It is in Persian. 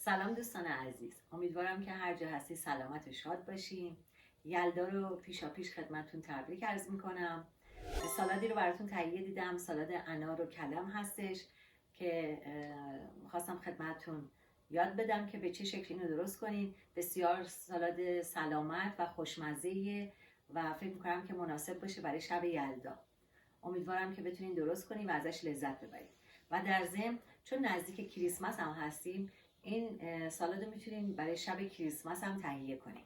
سلام دوستان عزیز، امیدوارم که هر جا هستی سلامت و شاد باشین. یلدا رو پیشاپیش خدمتتون تبریک عرض میکنم. سالادی رو براتون تهیه دیدم، سالاد انار و کلم هستش که خواستم خدمتتون یاد بدم که به چه شکلی اینو درست کنین. بسیار سالاد سلامت و خوشمزه و فکر میکنم که مناسب باشه برای شب یلدا. امیدوارم که بتونین درست کنین و ازش لذت ببرید. و در ضمن چون نزدیک کریسمس هم هستیم، این سالاد رو میتونین برای شب کریسمس هم تهیه کنین.